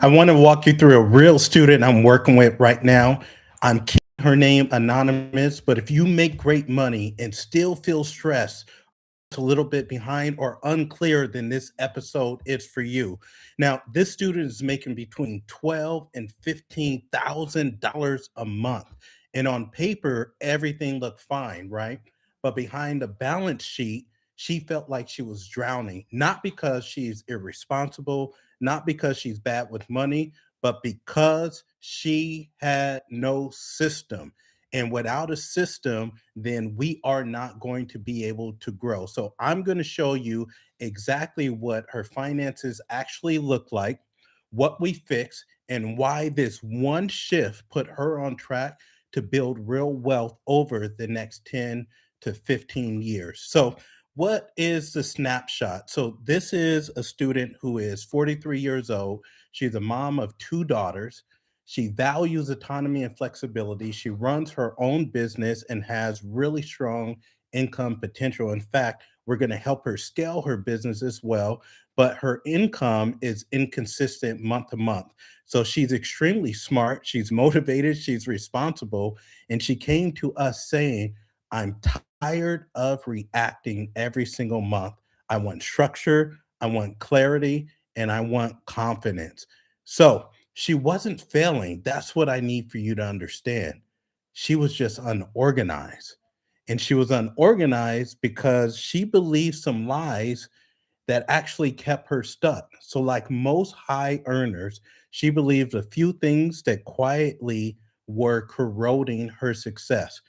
I want to walk you through a real student I'm working with right now. I'm keeping her name anonymous, but if you make great money and still feel stressed, a little bit behind or unclear, then this episode is for you. Now, this student is making between 12 and $15,000 a month. And on paper, everything looked fine, right? But behind the balance sheet, she felt like she was drowning, not because she's irresponsible, not because she's bad with money, but because she had no system. And without a system, then we are not going to be able to grow. So I'm going to show you exactly what her finances actually look like, what we fix, and why this one shift put her on track to build real wealth over the next 10 to 15 years. So, what is the snapshot? So, this is a student who is 43 years old. She's a mom of two daughters. She values autonomy and flexibility. She runs her own business and has really strong income potential. In fact, we're going to help her scale her business as well, but her income is inconsistent month to month. So she's extremely smart, she's motivated, she's responsible, and she came to us saying, I'm tired of reacting every single month. I want structure, I want clarity, and I want confidence. So, she wasn't failing. That's what I need for you to understand. She was just unorganized. And she was unorganized because she believed some lies that actually kept her stuck. So, like most high earners, she believed a few things that quietly were corroding her success.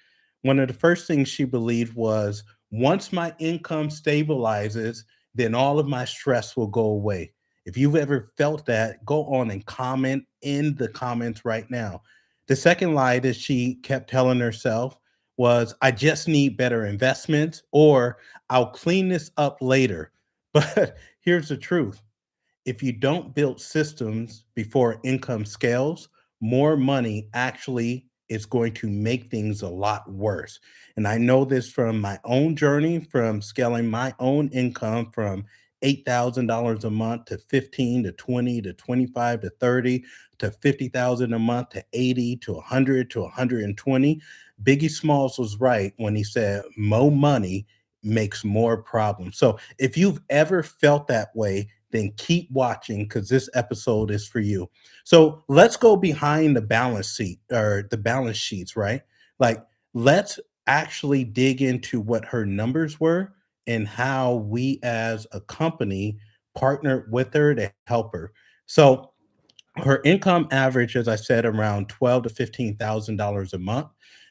One of the first things she believed was once my income stabilizes, then all of my stress will go away. If you've ever felt that, go on and comment in the comments right now. The second lie that she kept telling herself was, I just need better investments, or I'll clean this up later. But here's the truth, if you don't build systems before income scales, more money actually is going to make things a lot worse. And I know this from my own journey, from scaling my own income from $8,000 a month to 15 to 20 to 25 to 30 to 50,000 a month to 80 to 100 to 120. Biggie Smalls was right when he said more money makes more problems. So if you've ever felt that way, then keep watching because this episode is for you. So let's go behind the balance sheet or the balance sheets, right? Like, let's actually dig into what her numbers were and how we as a company partnered with her to help her. So her income average, as I said, around 12 to $15,000 a month.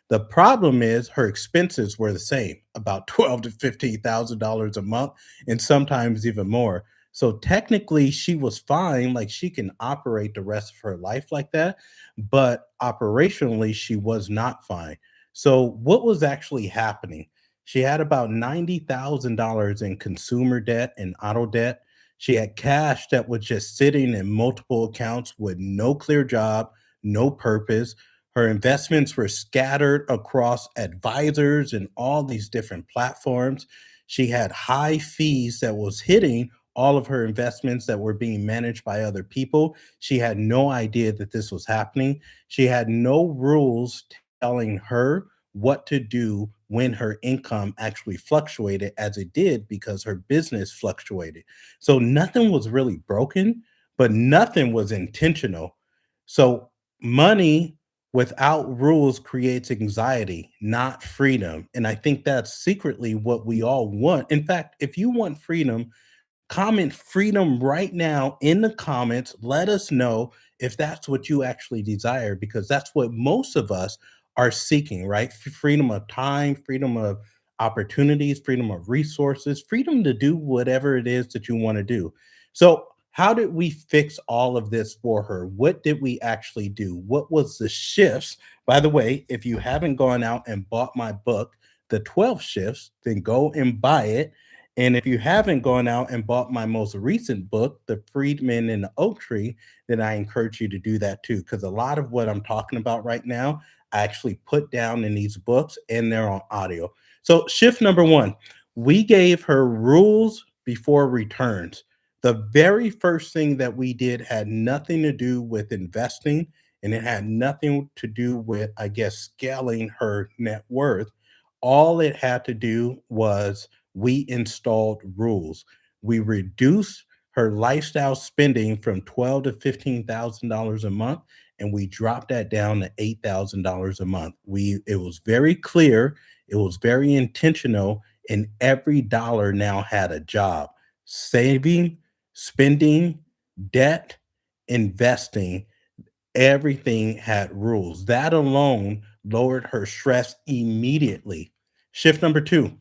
The problem is her expenses were the same, about 12 to $15,000 a month, and sometimes even more. So technically, she was fine, like she can operate the rest of her life like that, but operationally, she was not fine. So what was actually happening? She had about $90,000 in consumer debt and auto debt. She had cash that was just sitting in multiple accounts with no clear job, no purpose. Her investments were scattered across advisors and all these different platforms. She had high fees that was hitting all of her investments that were being managed by other people. She had no idea that this was happening. She had no rules telling her what to do when her income actually fluctuated as it did because her business fluctuated. So nothing was really broken, but nothing was intentional. So money without rules creates anxiety, not freedom. And I think that's secretly what we all want. In fact, if you want freedom, comment freedom right now in the comments. Let us know if that's what you actually desire, because that's what most of us are seeking, right? Freedom of time, freedom of opportunities, freedom of resources, freedom to do whatever it is that you want to do. So, how did we fix all of this for her? What did we actually do? What was the shifts? By the way, if you haven't gone out and bought my book, The 12 Shifts, then go and buy it. And if you haven't gone out and bought my most recent book, The Freedman and the Oak Tree, then I encourage you to do that too. Because a lot of what I'm talking about right now, I actually put down in these books and they're on audio. So, shift number one, we gave her rules before returns. The very first thing that we did had nothing to do with investing, and it had nothing to do with, I guess, scaling her net worth. All it had to do was we installed rules. We reduced her lifestyle spending from 12 to $15,000 a month, and we dropped that down to $8,000 a month. It was very clear, it was very intentional, and every dollar now had a job. Saving, spending, debt, investing, everything had rules. That alone lowered her stress immediately. Shift number two,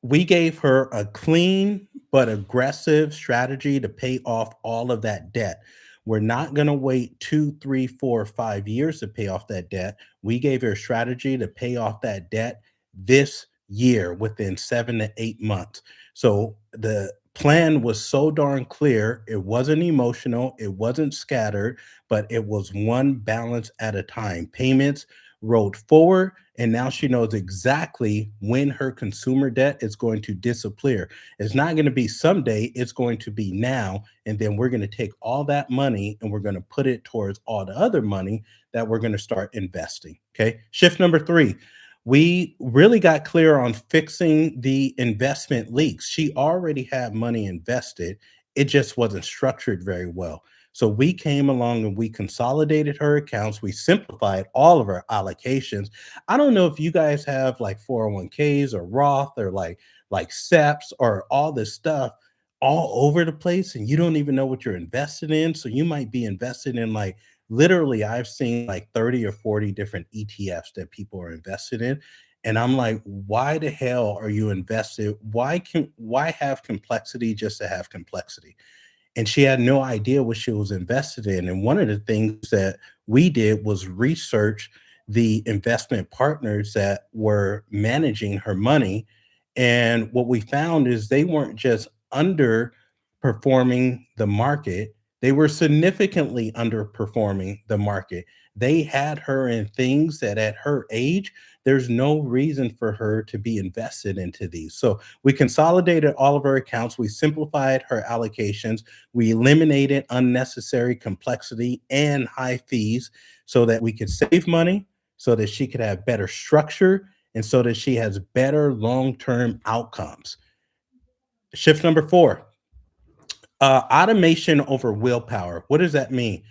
we gave her a clean but aggressive strategy to pay off all of that debt. We're not going to wait 2, 3, 4, 5 years to pay off that debt. We gave her a strategy to pay off that debt this year within 7 to 8 months. So the plan was so darn clear. It wasn't emotional, it wasn't scattered, but it was one balance at a time. Payments rolled forward, and now she knows exactly when her consumer debt is going to disappear. It's not going to be someday, it's going to be now. And then we're going to take all that money and we're going to put it towards all the other money that we're going to start investing. Okay. Shift number three, we really got clear on fixing the investment leaks. She already had money invested, it just wasn't structured very well. So we came along and we consolidated her accounts. We simplified all of her allocations. I don't know if you guys have like 401ks or Roth or like SEPs or all this stuff all over the place, and you don't even know what you're invested in. So you might be invested in like literally, I've seen like 30 or 40 different ETFs that people are invested in. And I'm like, why the hell are you invested? Why have complexity just to have complexity? And she had no idea what she was invested in. And one of the things that we did was research the investment partners that were managing her money. And what we found is they weren't just underperforming the market, they were significantly underperforming the market. They had her in things that at her age, there's no reason for her to be invested into these. So we consolidated all of her accounts, we simplified her allocations, we eliminated unnecessary complexity and high fees so that we could save money, so that she could have better structure, and so that she has better long term outcomes. Shift number four, automation over willpower. What does that mean?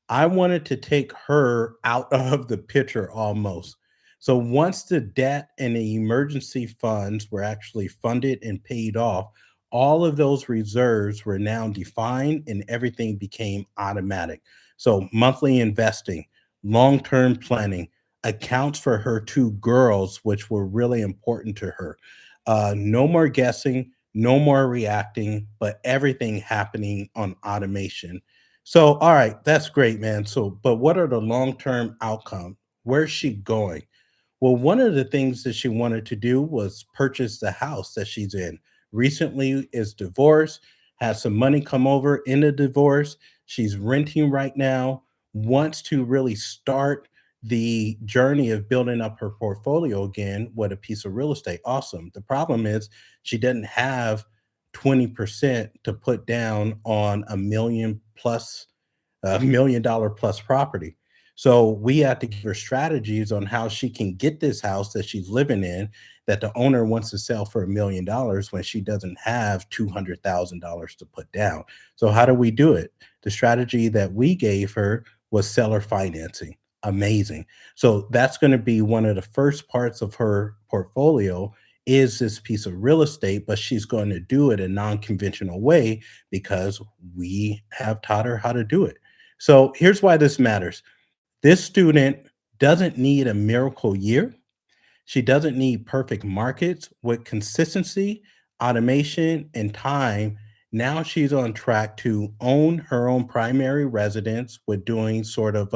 I wanted to take her out of the picture almost. So once the debt and the emergency funds were actually funded and paid off, all of those reserves were now defined and everything became automatic. So monthly investing, long term planning, accounts for her two girls, which were really important to her. No more guessing, no more reacting, but everything happening on automation. So, all right, that's great, man. So, but what are the long term outcomes? Where's she going? Well, one of the things that she wanted to do was purchase the house that she's in. Recently is divorced, has some money come over in the divorce. She's renting right now, wants to really start the journey of building up her portfolio again with a piece of real estate. Awesome. The problem is she doesn't have 20% to put down on a $1 million+ property. So we have to give her strategies on how she can get this house that she's living in that the owner wants to sell for $1 million when she doesn't have $200,000 to put down. So how do we do it? The strategy that we gave her was seller financing. Amazing. So that's going to be one of the first parts of her portfolio is this piece of real estate, but she's going to do it a non-conventional way because we have taught her how to do it. So here's why this matters. This student doesn't need a miracle year. She doesn't need perfect markets. With consistency, automation, and time, now she's on track to own her own primary residence with doing sort of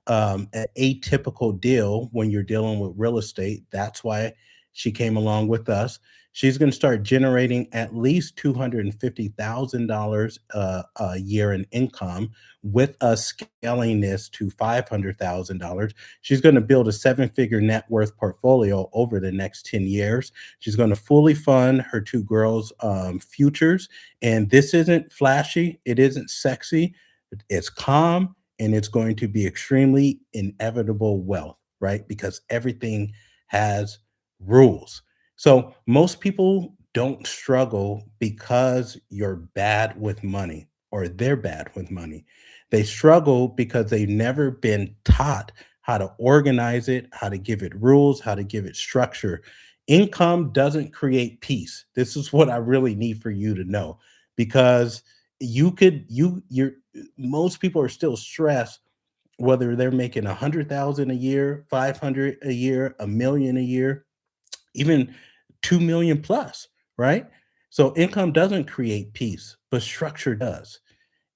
an atypical deal when you're dealing with real estate. That's why she came along with us. She's going to start generating at least $250,000 a year in income with us scaling this to $500,000. She's going to build a seven-figure net worth portfolio over the next 10 years. She's going to fully fund her two girls' futures. And this isn't flashy, it isn't sexy, it's calm, and it's going to be extremely inevitable wealth, right? Because everything has rules. So most people don't struggle because you're bad with money or they're bad with money. They struggle because they've never been taught how to organize it, how to give it rules, how to give it structure. Income doesn't create peace. This is what I really need for you to know, because you're most people are still stressed whether they're making 100,000 a year, 500 a year, a million a year, even 2 million plus, right? So income doesn't create peace, but structure does.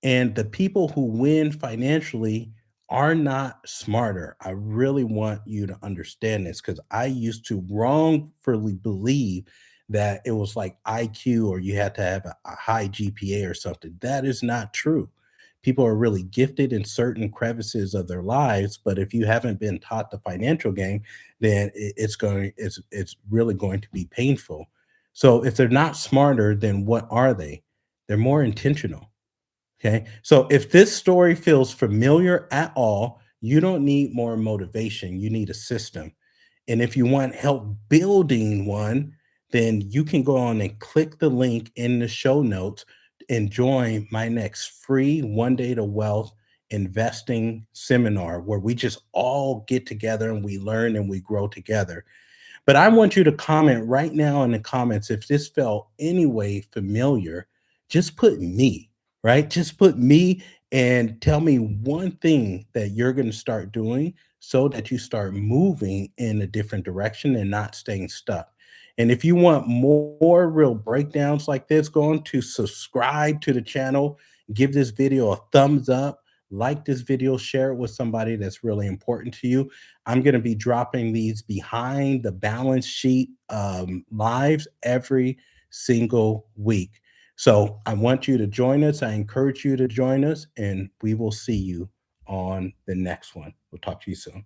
And the people who win financially are not smarter. I really want you to understand this, because I used to wrongfully believe that it was like IQ or you had to have a high GPA or something. That is not true. People are really gifted in certain crevices of their lives, but if you haven't been taught the financial game, then it's really going to be painful. So if they're not smarter, then what are they? They're more intentional. Okay. So if this story feels familiar at all, you don't need more motivation. You need a system. And if you want help building one, then you can go on and click the link in the show notes and join my next free one day to wealth investing seminar, where we just all get together and we learn and we grow together. But I want you to comment right now in the comments if this felt any way familiar. Just put me, right? Just put me and tell me one thing that you're going to start doing so that you start moving in a different direction and not staying stuck. And if you want more real breakdowns like this, go on to subscribe to the channel, give this video a thumbs up, like this video, share it with somebody that's really important to you. I'm going to be dropping these behind the balance sheet lives every single week. So I want you to join us. I encourage you to join us, and we will see you on the next one. We'll talk to you soon.